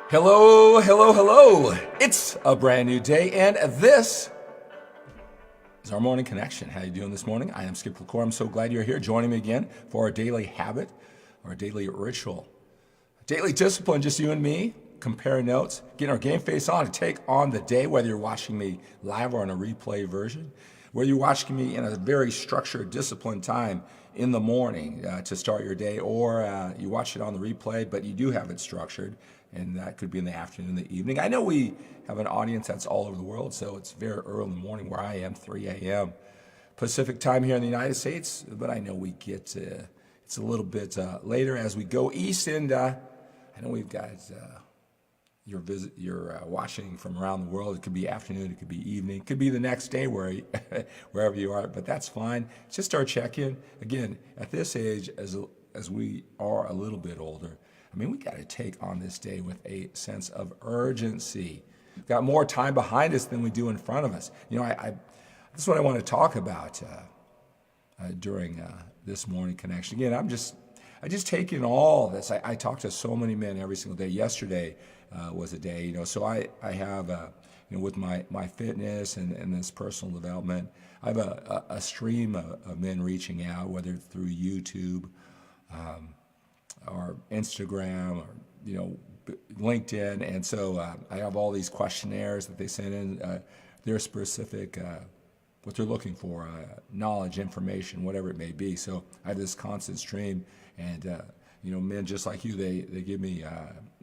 Hello, hello, hello. It's a brand new day, and this is our morning connection. How you doing this morning? I am Skip LaCour. I'm so glad you're here joining me again for our daily habit, our daily ritual, daily discipline, just you and me, comparing notes, getting our game face on to take on the day, whether you're watching me live or on a replay version, whether you're watching me in a very structured, disciplined time in the morning to start your day, or you watch it on the replay, but you do have it structured, and that could be in the afternoon, the evening. I know we have an audience that's all over the world, so it's very early in the morning where I am, 3 a.m. Pacific time here in the United States, but I know we get, it's a little bit later as we go east, and I know we've got you're watching from around the world. It could be afternoon, it could be evening, it could be the next day wherever you are, but that's fine. It's just our check-in. Again, at this age, as we are a little bit older, I mean, we got to take on this day with a sense of urgency. We've got more time behind us than we do in front of us. You know, this is what I want to talk about during this morning connection. Again, I just take in all this. I talk to so many men every single day. Yesterday was a day, so I have, with my fitness and this personal development, I have a stream of men reaching out, whether through YouTube, or Instagram, or LinkedIn, and so I have all these questionnaires that they send in. Their specific, what they're looking for, knowledge, information, whatever it may be. So I have this constant stream, and men just like you, they give me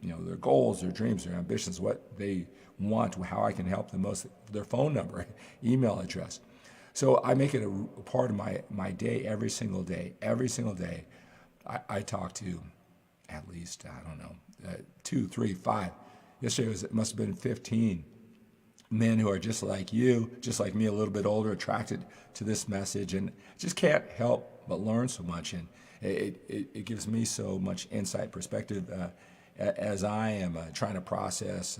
their goals, their dreams, their ambitions, what they want, how I can help them most, their phone number, email address. So I make it a part of my day every single day. Every single day, I talk to at least, 2, 3, 5. Yesterday it must have been 15 men who are just like you, just like me, a little bit older, attracted to this message, and just can't help but learn so much. And it gives me so much insight, perspective, as I am trying to process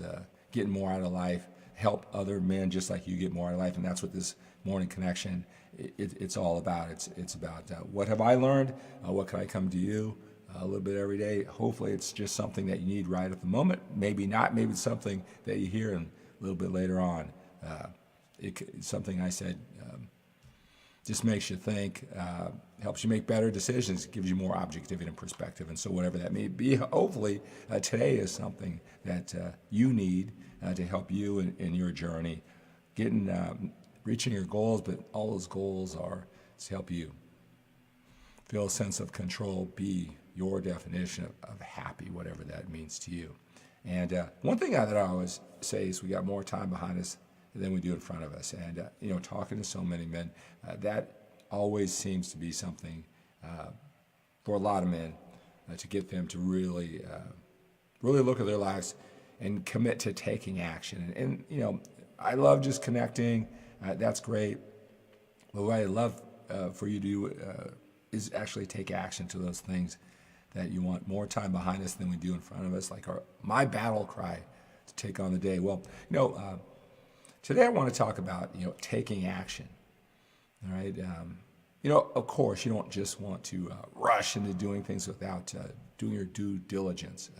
getting more out of life, help other men just like you get more out of life. And that's what this morning connection, it's all about. It's about what have I learned? What can I come to you a little bit every day? Hopefully it's just something that you need right at the moment. Maybe not. Maybe it's something that you hear a little bit later on. It's something I said just makes you think, helps you make better decisions, gives you more objectivity and perspective. And so whatever that may be, hopefully today is something that you need to help you in your journey, reaching your goals, but all those goals are to help you feel a sense of control, be your definition of happy, whatever that means to you. And one thing that I always say is we got more time behind us than we do in front of us. And, talking to so many men, that always seems to be something for a lot of men to get them to really look at their lives and commit to taking action. And I love just connecting. That's great. But what I love for you to do is actually take action to those things that you want. More time behind us than we do in front of us, like my battle cry to take on the day. Well, today I want to talk about, taking action. All right. Of course, you don't just want to rush into doing things without doing your due diligence,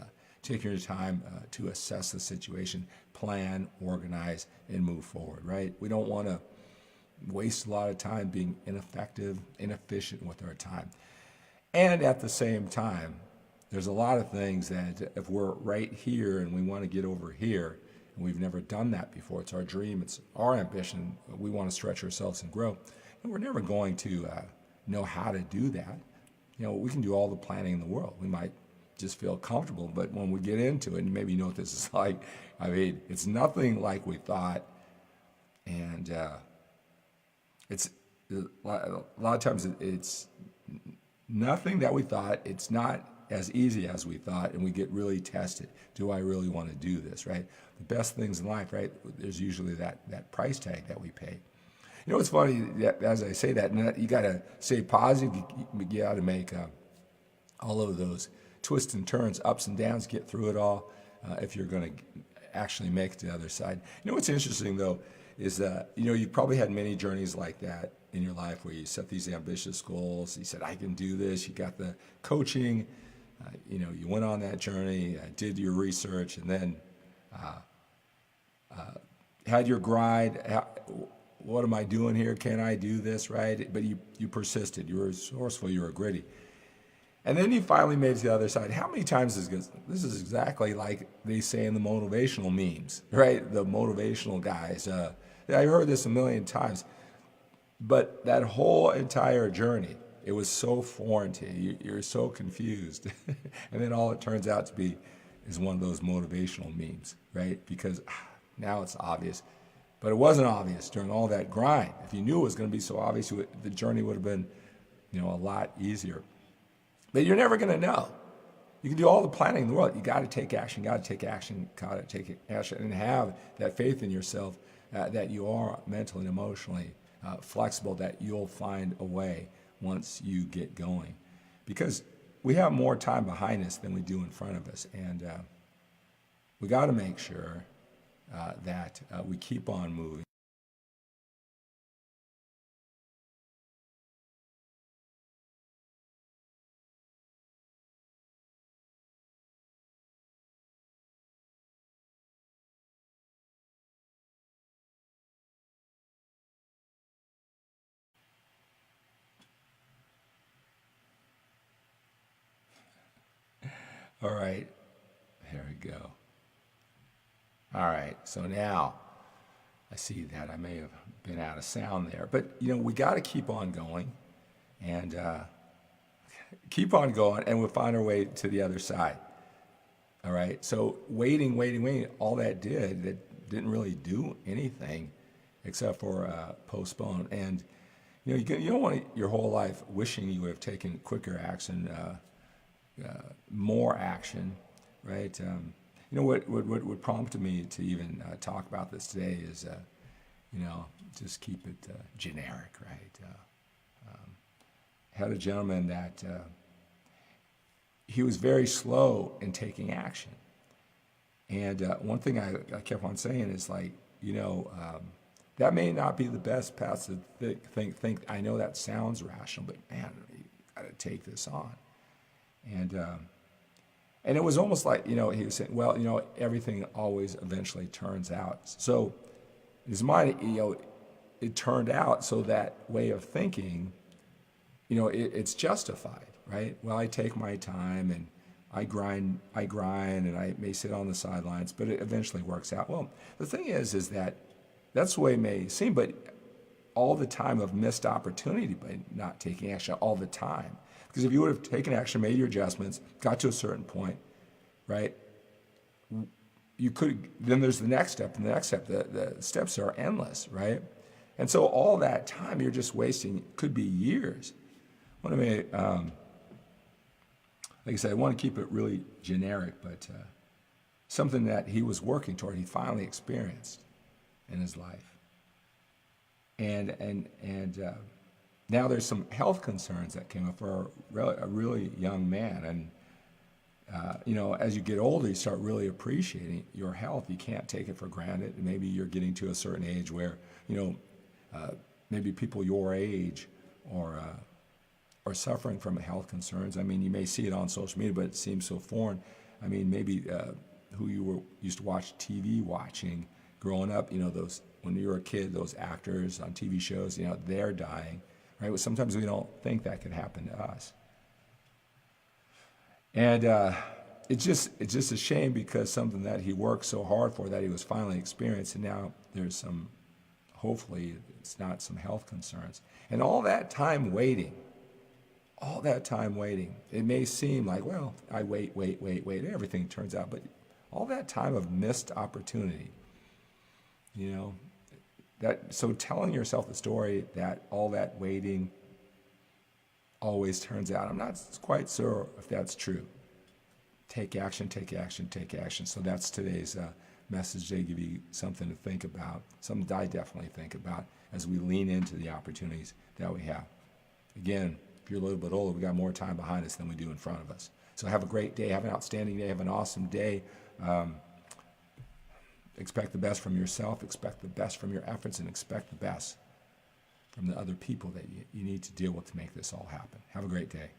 taking your time to assess the situation, plan, organize, and move forward, right? We don't want to waste a lot of time being ineffective, inefficient with our time. And at the same time, there's a lot of things that if we're right here and we want to get over here, and we've never done that before, it's our dream, it's our ambition, we want to stretch ourselves and grow, and we're never going to know how to do that. We can do all the planning in the world. We might just feel comfortable, but when we get into it, and maybe you know what this is like, it's nothing like we thought, and it's a lot of times it's nothing that we thought. It's not as easy as we thought, and we get really tested. Do I really want to do this, right? The best things in life, right? There's usually that price tag that we pay. It's funny that as I say that, you got to stay positive. You got to make all of those twists and turns, ups and downs, get through it all if you're going to actually make it to the other side. What's interesting though is that you probably had many journeys like that in your life where you set these ambitious goals. You said, I can do this. You got the coaching, You went on that journey, did your research, and then had your grind. What am I doing here? Can I do this, right? But you persisted. You were resourceful. You were gritty. And then you finally made it to the other side. How many times is this is exactly like they say in the motivational memes, right? The motivational guys. I've heard this a million times. But that whole entire journey, it was so foreign to you. You're so confused. And then all it turns out to be is one of those motivational memes, right? Because now it's obvious. But it wasn't obvious during all that grind. If you knew it was going to be so obvious, the journey would have been, a lot easier. But you're never going to know. You can do all the planning in the world. You got to take action, got to take action, and have that faith in yourself that you are mentally and emotionally flexible, that you'll find a way once you get going. Because we have more time behind us than we do in front of us. And we got to make sure that we keep on moving. All right, there we go. All right, so now I see that I may have been out of sound there, but we got to keep on going and keep on going, and we'll find our way to the other side. All right, so waiting, all that didn't really do anything except for postpone. And you don't want your whole life wishing you would have taken quicker action, more action, right? What prompted me to even talk about this today is, just keep it generic, right? Had a gentleman that he was very slow in taking action. And one thing I kept on saying is that may not be the best path to think. I know that sounds rational, but man, you got to take this on. And it was almost like, he was saying, well, everything always eventually turns out. So in his mind, it turned out so that way of thinking, it's justified, right? Well, I take my time and I grind and I may sit on the sidelines, but it eventually works out. Well, the thing is that that's the way it may seem, but all the time of missed opportunity by not taking action all the time. Because if you would have taken action, made your adjustments, got to a certain point, right? You could, then there's the next step, and the next step, the steps are endless, right? And so all that time you're just wasting, could be years. Like I said, I want to keep it really generic, but something that he was working toward, he finally experienced in his life. And now there's some health concerns that came up for a really young man. And, as you get older, you start really appreciating your health. You can't take it for granted. Maybe you're getting to a certain age where, maybe people your age are suffering from health concerns. I mean, you may see it on social media, but it seems so foreign. I mean, maybe who you used to watch TV watching growing up, those, when you were a kid, those actors on TV shows, they're dying. Right? Well, sometimes we don't think that could happen to us. And it's just a shame because something that he worked so hard for, that he was finally experienced, and now there's hopefully it's not some health concerns. And all that time waiting, it may seem like, well, I wait, everything turns out, but all that time of missed opportunity, so telling yourself the story that all that waiting always turns out, I'm not quite sure if that's true. Take action. So that's today's message. They give you something to think about, something that I definitely think about as we lean into the opportunities that we have. Again, if you're a little bit older, we got more time behind us than we do in front of us. So have a great day, have an outstanding day, have an awesome day. Expect the best from yourself, expect the best from your efforts, and expect the best from the other people that you need to deal with to make this all happen. Have a great day.